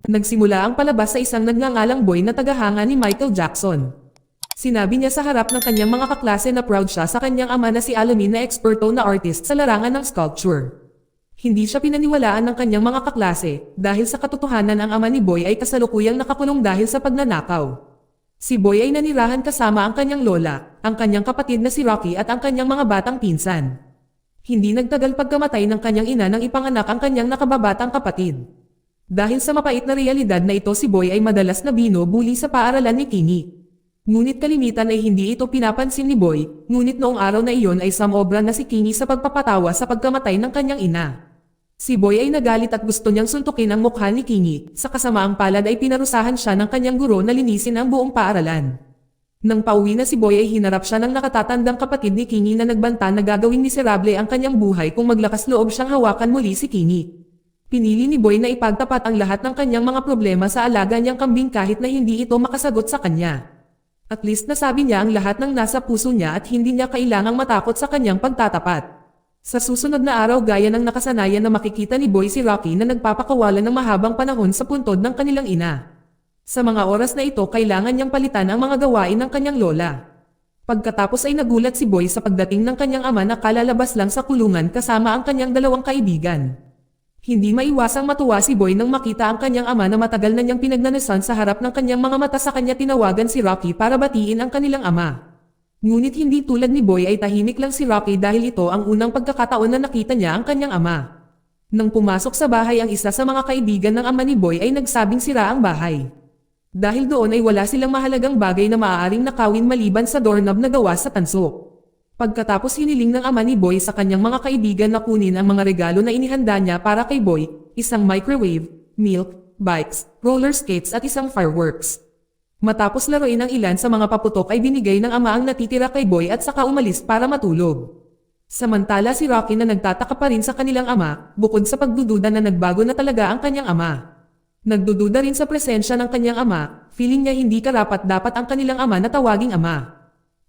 Nagsimula ang palabas sa isang nagngangalang Boy na tagahanga ni Michael Jackson. Sinabi niya sa harap ng kanyang mga kaklase na proud siya sa kanyang ama na si Alamin na eksperto na artist sa larangan ng sculpture. Hindi siya pinaniwalaan ng kanyang mga kaklase dahil sa katotohanan ang ama ni Boy ay kasalukuyang nakakulong dahil sa pagnanakaw. Si Boy ay nanirahan kasama ang kanyang lola, ang kanyang kapatid na si Rocky at ang kanyang mga batang pinsan. Hindi nagtagal pagkamatay ng kanyang ina nang ipanganak ang kanyang nakababatang kapatid. Dahil sa mapait na realidad na ito si Boy ay madalas na binubuli sa paaralan ni Kingi. Ngunit kalimitan ay hindi ito pinapansin ni Boy, ngunit noong araw na iyon ay sumobra na si Kingi sa pagpapatawa sa pagkamatay ng kanyang ina. Si Boy ay nagalit at gusto niyang suntukin ang mukha ni Kingi, sa kasamaang palad ay pinarusahan siya ng kanyang guro na linisin ang buong paaralan. Nang pauwi na si Boy ay hinarap siya ng nakatatandang kapatid ni Kingi na nagbanta na gagawing miserable ang kanyang buhay kung maglakas loob siyang hawakan muli si Kingi. Pinili ni Boy na ipagtapat ang lahat ng kanyang mga problema sa alaga niyang kambing kahit na hindi ito makasagot sa kanya. At least nasabi niya ang lahat ng nasa puso niya at hindi niya kailangang matakot sa kanyang pagtatapat. Sa susunod na araw gaya ng nakasanayan na makikita ni Boy si Rocky na nagpapakawalan ng mahabang panahon sa puntod ng kanilang ina. Sa mga oras na ito kailangan niyang palitan ang mga gawain ng kanyang lola. Pagkatapos ay nagulat si Boy sa pagdating ng kanyang ama na kalalabas lang sa kulungan kasama ang kanyang dalawang kaibigan. Hindi maiwasang matuwa si Boy nang makita ang kanyang ama na matagal na niyang pinagnanasan sa harap ng kanyang mga mata sa kanya tinawagan si Rocky para batiin ang kanilang ama. Ngunit hindi tulad ni Boy ay tahimik lang si Rocky dahil ito ang unang pagkakataon na nakita niya ang kanyang ama. Nang pumasok sa bahay ang isa sa mga kaibigan ng ama ni Boy ay nagsabing sira ang bahay. Dahil doon ay wala silang mahalagang bagay na maaaring nakawin maliban sa doorknob na gawa sa tanso. Pagkatapos hiniling ng ama ni Boy sa kanyang mga kaibigan na kunin ang mga regalo na inihanda niya para kay Boy, isang microwave, milk, bikes, roller skates at isang fireworks. Matapos laruin ang ilan sa mga paputok ay binigay ng ama ang natitira kay Boy at saka umalis para matulog. Samantala si Rocky na nagtataka pa rin sa kanilang ama, bukod sa pagdududa na nagbago na talaga ang kanyang ama. Nagdududa rin sa presensya ng kanyang ama, feeling niya hindi karapat-dapat ang kanilang ama na tawaging ama.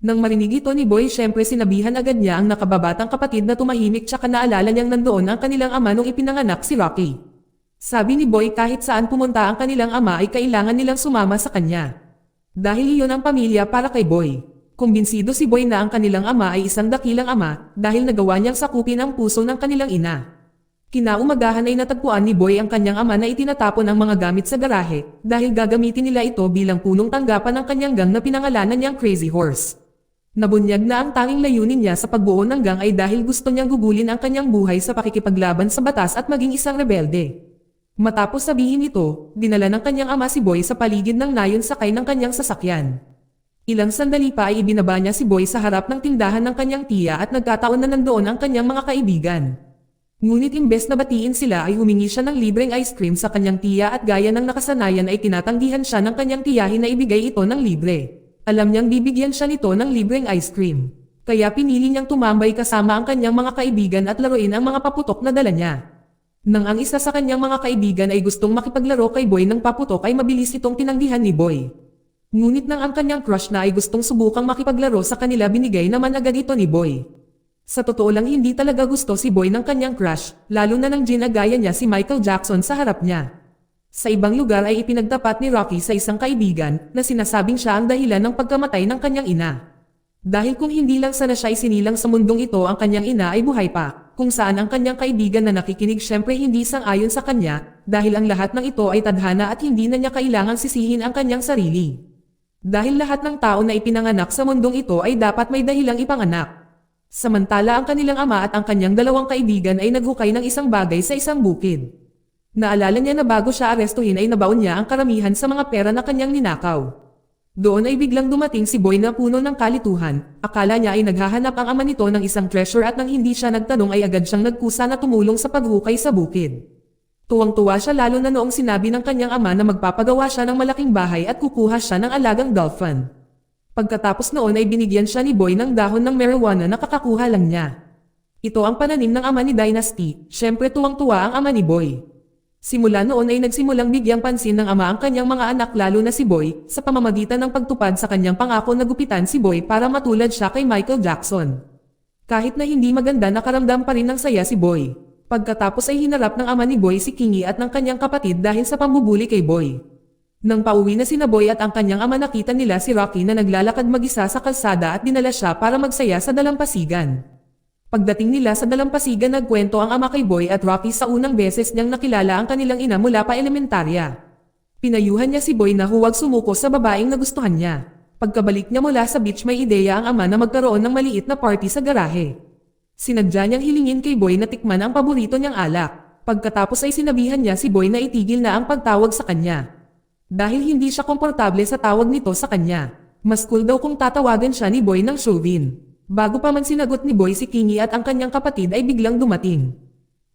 Nang marinig ito ni Boy syempre sinabihan agad niya ang nakababatang kapatid na tumahimik tsaka naalala niyang nandoon ang kanilang ama nung ipinanganak si Rocky. Sabi ni Boy kahit saan pumunta ang kanilang ama ay kailangan nilang sumama sa kanya. Dahil iyon ang pamilya para kay Boy. Kumbinsido si Boy na ang kanilang ama ay isang dakilang ama dahil nagawa niyang sakupin ang puso ng kanilang ina. Kinaumagahan ay natagpuan ni Boy ang kanyang ama na itinatapon ang mga gamit sa garahe dahil gagamitin nila ito bilang punong tanggapan ng kanyang gang na pinangalanan niyang Crazy Horse. Nabunyag na ang tanging layunin niya sa pagbuo ng gang ay dahil gusto niyang gugulin ang kanyang buhay sa pakikipaglaban sa batas at maging isang rebelde. Matapos sabihin ito, dinala ng kanyang ama si Boy sa paligid ng nayon sakay ng kanyang sasakyan. Ilang sandali pa ay ibinaba niya si Boy sa harap ng tindahan ng kanyang tiya at nagkataon na nandoon ang kanyang mga kaibigan. Ngunit imbes na batiin sila ay humingi siya ng libreng ice cream sa kanyang tiya at gaya ng nakasanayan ay tinatanggihan siya ng kanyang tiyahin na ibigay ito ng libre. Alam niyang bibigyan siya nito ng libreng ice cream. Kaya pinili niyang tumambay kasama ang kanyang mga kaibigan at laruin ang mga paputok na dala niya. Nang ang isa sa kanyang mga kaibigan ay gustong makipaglaro kay Boy ng paputok ay mabilis itong tinanggihan ni Boy. Ngunit nang ang kanyang crush na ay gustong subukang makipaglaro sa kanila binigay naman agad ito ni Boy. Sa totoo lang hindi talaga gusto si Boy ng kanyang crush, lalo na nang ginagaya niya si Michael Jackson sa harap niya. Sa ibang lugar ay ipinagtapat ni Rocky sa isang kaibigan na sinasabing siya ang dahilan ng pagkamatay ng kanyang ina. Dahil kung hindi lang sana siya isinilang sa mundong ito ang kanyang ina ay buhay pa, kung saan ang kanyang kaibigan na nakikinig syempre hindi sang-ayon sa kanya, dahil ang lahat ng ito ay tadhana at hindi na niya kailangang sisihin ang kanyang sarili. Dahil lahat ng tao na ipinanganak sa mundong ito ay dapat may dahilang ipanganak. Samantala ang kanilang ama at ang kanyang dalawang kaibigan ay naghukay ng isang bagay sa isang bukid. Naalala niya na bago siya arestuhin ay nabaon niya ang karamihan sa mga pera na kanyang ninakaw. Doon ay biglang dumating si Boy na puno ng kalituhan, akala niya ay naghahanap ang ama nito ng isang treasure at nang hindi siya nagtanong ay agad siyang nagkusa na tumulong sa paghukay sa bukid. Tuwang-tuwa siya lalo na noong sinabi ng kanyang ama na magpapagawa siya ng malaking bahay at kukuha siya ng alagang dolphin. Pagkatapos noon ay binigyan siya ni Boy ng dahon ng marijuana na kakakuha lang niya. Ito ang pananim ng ama ni Dynasty, syempre tuwang-tuwa ang ama ni Boy. Simula noon ay nagsimulang bigyang pansin ng ama ang kanyang mga anak lalo na si Boy, sa pamamagitan ng pagtupad sa kanyang pangako na gupitan si Boy para matulad siya kay Michael Jackson. Kahit na hindi maganda nakaramdam pa rin ng saya si Boy. Pagkatapos ay hinarap ng ama ni Boy si Kingi at ng kanyang kapatid dahil sa pambubuli kay Boy. Nang pauwi na sina Boy at ang kanyang ama, nakita nila si Rocky na naglalakad mag-isa sa kalsada at dinala siya para magsaya sa dalampasigan. Pagdating nila sa dalampasigan, nagkwento ang ama kay Boy at Rocky sa unang beses niyang nakilala ang kanilang ina mula pa elementarya. Pinayuhan niya si Boy na huwag sumuko sa babaeng nagustuhan niya. Pagkabalik niya mula sa beach, may ideya ang ama na magkaroon ng maliit na party sa garahe. Sinadya niyang hilingin kay Boy na tikman ang paborito niyang alak. Pagkatapos ay sinabihan niya si Boy na itigil na ang pagtawag sa kanya. Dahil hindi siya komportable sa tawag nito sa kanya. Mas cool daw kung tatawagan siya ni Boy ng Chauvin. Bago pa man sinagot ni Boy si Kingi at ang kanyang kapatid ay biglang dumating.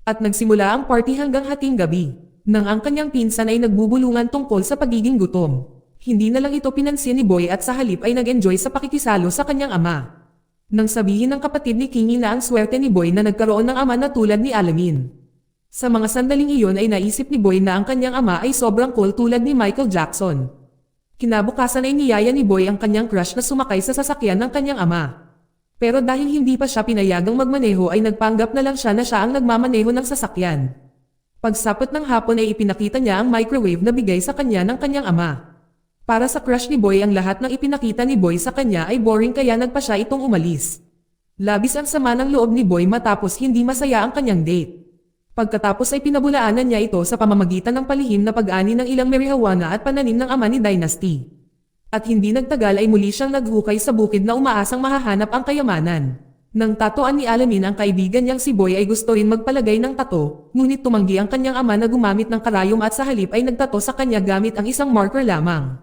At nagsimula ang party hanggang hating gabi. Nang ang kanyang pinsan ay nagbubulungan tungkol sa pagiging gutom. Hindi na lang ito pinansin ni Boy at sa halip ay nag-enjoy sa pakikisalo sa kanyang ama. Nang sabihin ng kapatid ni Kingi na ang swerte ni Boy na nagkaroon ng ama na tulad ni Alamin. Sa mga sandaling iyon ay naisip ni Boy na ang kanyang ama ay sobrang cool tulad ni Michael Jackson. Kinabukasan ay niyaya ni Boy ang kanyang crush na sumakay sa sasakyan ng kanyang ama. Pero dahil hindi pa siya pinayagang magmaneho ay nagpanggap na lang siya na siya ang nagmamaneho ng sasakyan. Pagsapot ng hapon ay ipinakita niya ang microwave na bigay sa kanya ng kanyang ama. Para sa crush ni Boy, ang lahat ng ipinakita ni Boy sa kanya ay boring kaya nagpa siya itong umalis. Labis ang sama ng loob ni Boy matapos hindi masaya ang kanyang date. Pagkatapos ay pinabulaanan niya ito sa pamamagitan ng palihim na pag-ani ng ilang marijuana at pananim ng ama ni Dynasty. At hindi nagtagal ay muli siyang naghukay sa bukid na umaasang mahahanap ang kayamanan. Nang tatuan ni Alamin ang kaibigan niyang si Boy ay gusto rin magpalagay ng tato, ngunit tumanggi ang kanyang ama na gumamit ng karayom at sa halip ay nagtato sa kanya gamit ang isang marker lamang.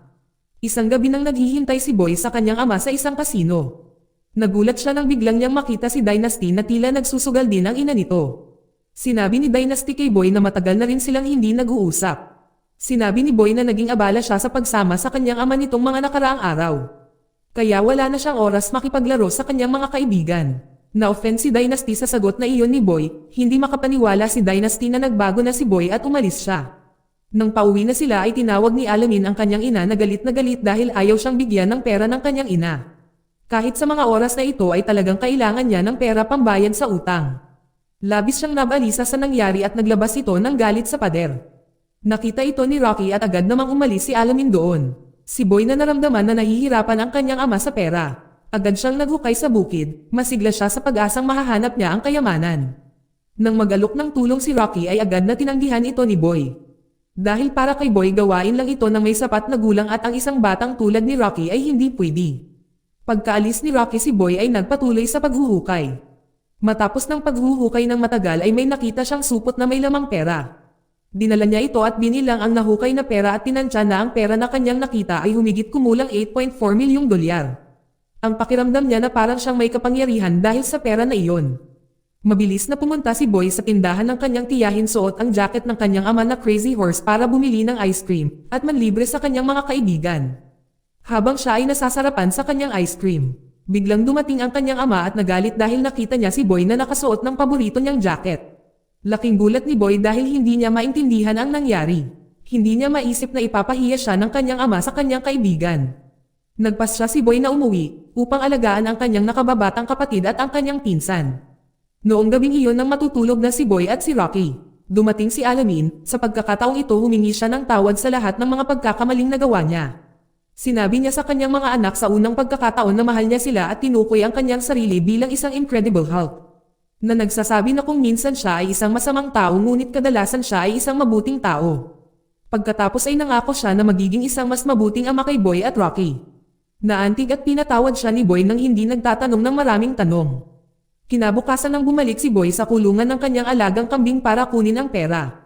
Isang gabi nang naghihintay si Boy sa kanyang ama sa isang kasino. Nagulat siya nang biglang niyang makita si Dynasty na tila nagsusugal din ang ina nito. Sinabi ni Dynasty kay Boy na matagal na rin silang hindi nag-uusap. Sinabi ni Boy na naging abala siya sa pagsama sa kanyang ama nitong mga nakaraang araw. Kaya wala na siyang oras makipaglaro sa kanyang mga kaibigan. Na-offend si Dynasty sa sagot na iyon ni Boy, hindi makapaniwala si Dynasty na nagbago na si Boy at umalis siya. Nang pauwi na sila ay tinawag ni Alamin ang kanyang ina na galit dahil ayaw siyang bigyan ng pera ng kanyang ina. Kahit sa mga oras na ito ay talagang kailangan niya ng pera pambayad sa utang. Labis siyang nabalisa sa nangyari at naglabas ito ng galit sa pader. Nakita ito ni Rocky at agad namang umalis si Alamin doon. Si Boy na naramdaman na nahihirapan ang kanyang ama sa pera. Agad siyang naghukay sa bukid, masigla siya sa pag-asang mahahanap niya ang kayamanan. Nang mag-alok ng tulong si Rocky ay agad na tinanggihan ito ni Boy. Dahil para kay Boy gawain lang ito ng may sapat na gulang at ang isang batang tulad ni Rocky ay hindi pwede. Pagkaalis ni Rocky, si Boy ay nagpatuloy sa paghuhukay. Matapos ng paghuhukay ng matagal ay may nakita siyang supot na may lamang pera. Dinala niya ito at binilang ang nahukay na pera at tinansya na ang pera na kanyang nakita ay humigit kumulang 8.4 milyong dolyar. Ang pakiramdam niya na parang siyang may kapangyarihan dahil sa pera na iyon. Mabilis na pumunta si Boy sa tindahan ng kanyang tiyahin, suot ang jacket ng kanyang ama na Crazy Horse para bumili ng ice cream at manlibre sa kanyang mga kaibigan. Habang siya ay nasasarapan sa kanyang ice cream, biglang dumating ang kanyang ama at nagalit dahil nakita niya si Boy na nakasuot ng paborito niyang jacket. Laking gulat ni Boy dahil hindi niya maintindihan ang nangyari. Hindi niya maisip na ipapahiya siya ng kanyang ama sa kanyang kaibigan. Nagpas siya si Boy na umuwi upang alagaan ang kanyang nakababatang kapatid at ang kanyang pinsan. Noong gabing iyon nang matutulog na si Boy at si Rocky, dumating si Alamin. Sa pagkakataong ito humingi siya ng tawad sa lahat ng mga pagkakamaling nagawa niya. Sinabi niya sa kanyang mga anak sa unang pagkakataon na mahal niya sila at tinukoy ang kanyang sarili bilang isang Incredible Hulk. Na nagsasabi na kung minsan siya ay isang masamang tao ngunit kadalasan siya ay isang mabuting tao. Pagkatapos ay nangako siya na magiging isang mas mabuting ama kay Boy at Rocky. Naantig at pinatawad siya ni Boy nang hindi nagtatanong ng maraming tanong. Kinabukasan nang bumalik si Boy sa kulungan ng kanyang alagang kambing para kunin ang pera.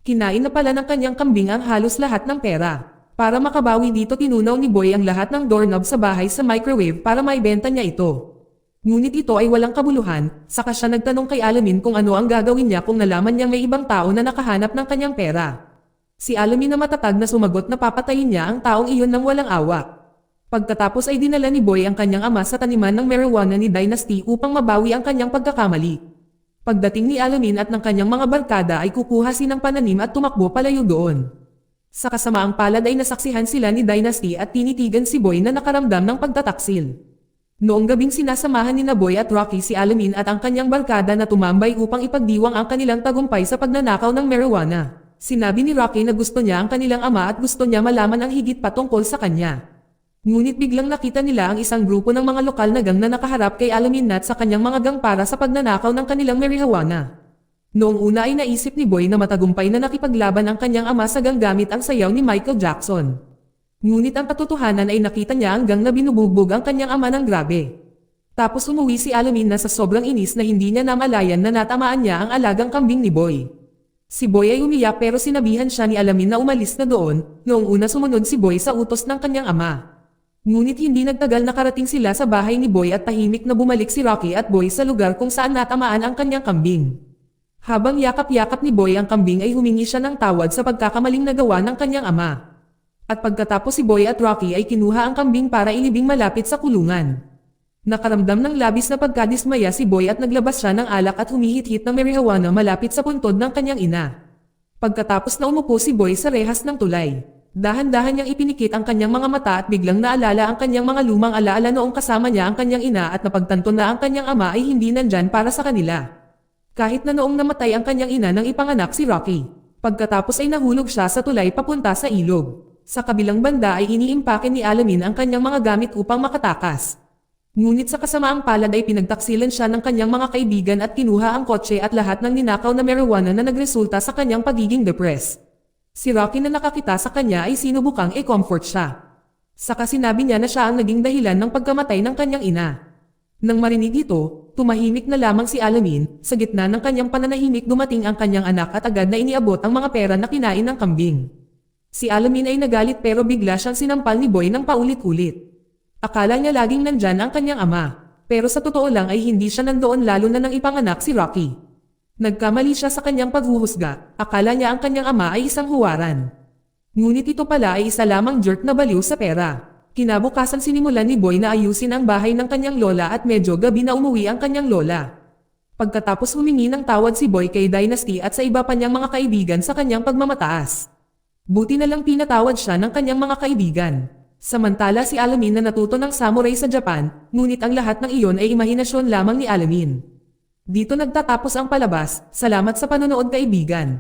Kinain na pala ng kanyang kambing ang halos lahat ng pera. Para makabawi dito, tinunaw ni Boy ang lahat ng doorknob sa bahay sa microwave para maibenta niya ito. Ngunit ito ay walang kabuluhan, saka siya nagtanong kay Alamin kung ano ang gagawin niya kung nalaman niyang may ibang tao na nakahanap ng kanyang pera. Si Alamin na matatag na sumagot na papatayin niya ang taong iyon nang walang awa. Pagkatapos ay dinala ni Boy ang kanyang ama sa taniman ng marijuana ni Dynasty upang mabawi ang kanyang pagkakamali. Pagdating ni Alamin at ng kanyang mga barkada ay kukuha ng pananim at tumakbo palayo doon. Sa kasamaang palad ay nasaksihan sila ni Dynasty at tinitigan si Boy na nakaramdam ng pagtataksil. Noong gabing sinasamahan ni Boy at Rocky si Alamin at ang kanyang barkada na tumambay upang ipagdiwang ang kanilang tagumpay sa pagnanakaw ng marijuana. Sinabi ni Rocky na gusto niya ang kanilang ama at gusto niya malaman ang higit pa tungkol sa kanya. Ngunit biglang nakita nila ang isang grupo ng mga lokal na gang na nakaharap kay Alamin at sa kanyang mga gang para sa pagnanakaw ng kanilang marijuana. Noong una ay naisip ni Boy na matagumpay na nakipaglaban ang kanyang ama sa gang gamit ang sayaw ni Michael Jackson. Ngunit ang katotohanan ay nakita niya ang gang na binubugbog ang kanyang ama ng grabe. Tapos umuwi si Alamin na sa sobrang inis na hindi niya namalayan na natamaan niya ang alagang kambing ni Boy. Si Boy ay umiyak pero sinabihan siya ni Alamin na umalis na doon. Noong una sumunod si Boy sa utos ng kanyang ama. Ngunit hindi nagtagal nakarating sila sa bahay ni Boy at tahimik na bumalik si Rocky at Boy sa lugar kung saan natamaan ang kanyang kambing. Habang yakap-yakap ni Boy ang kambing ay humingi siya ng tawad sa pagkakamaling nagawa ng kanyang ama. At pagkatapos si Boy at Rocky ay kinuha ang kambing para ilibing malapit sa kulungan. Nakaramdam ng labis na pagkadismaya si Boy at naglabas siya ng alak at humihit-hit ng marijuana malapit sa puntod ng kanyang ina. Pagkatapos na umupo si Boy sa rehas ng tulay, dahan-dahan niyang ipinikit ang kanyang mga mata at biglang naalala ang kanyang mga lumang alaala noong kasama niya ang kanyang ina at napagtanto na ang kanyang ama ay hindi nandyan para sa kanila. Kahit na noong namatay ang kanyang ina nang ipanganak si Rocky, pagkatapos ay nahulog siya sa tulay papunta sa ilog. Sa kabilang banda ay iniimpake ni Alamin ang kanyang mga gamit upang makatakas. Ngunit sa kasamaang palad ay pinagtaksilan siya ng kanyang mga kaibigan at kinuha ang kotse at lahat ng ninakaw na marijuana na nagresulta sa kanyang pagiging depressed. Si Rocky na nakakita sa kanya ay sinubukang i-comfort siya. Saka sinabi niya na siya ang naging dahilan ng pagkamatay ng kanyang ina. Nang marinig ito, tumahimik na lamang si Alamin. Sa gitna ng kanyang pananahimik dumating ang kanyang anak at agad na iniabot ang mga pera na kinain ng kambing. Si Alamin ay nagalit pero bigla siyang sinampal ni Boy ng paulit-ulit. Akala niya laging nandyan ang kanyang ama, pero sa totoo lang ay hindi siya nandoon lalo na nang ipanganak si Rocky. Nagkamali siya sa kanyang paghuhusga, akala niya ang kanyang ama ay isang huwaran. Ngunit ito pala ay isa lamang jerk na baliw sa pera. Kinabukasan sinimulan ni Boy na ayusin ang bahay ng kanyang lola at medyo gabi na umuwi ang kanyang lola. Pagkatapos humingi ng tawad si Boy kay Dynasty at sa iba pa niyang mga kaibigan sa kanyang pagmamataas. Buti na lang pinatawad siya ng kanyang mga kaibigan. Samantala si Alamin na natuto ng samurai sa Japan, ngunit ang lahat ng iyon ay imahinasyon lamang ni Alamin. Dito nagtatapos ang palabas. Salamat sa panonood kaibigan.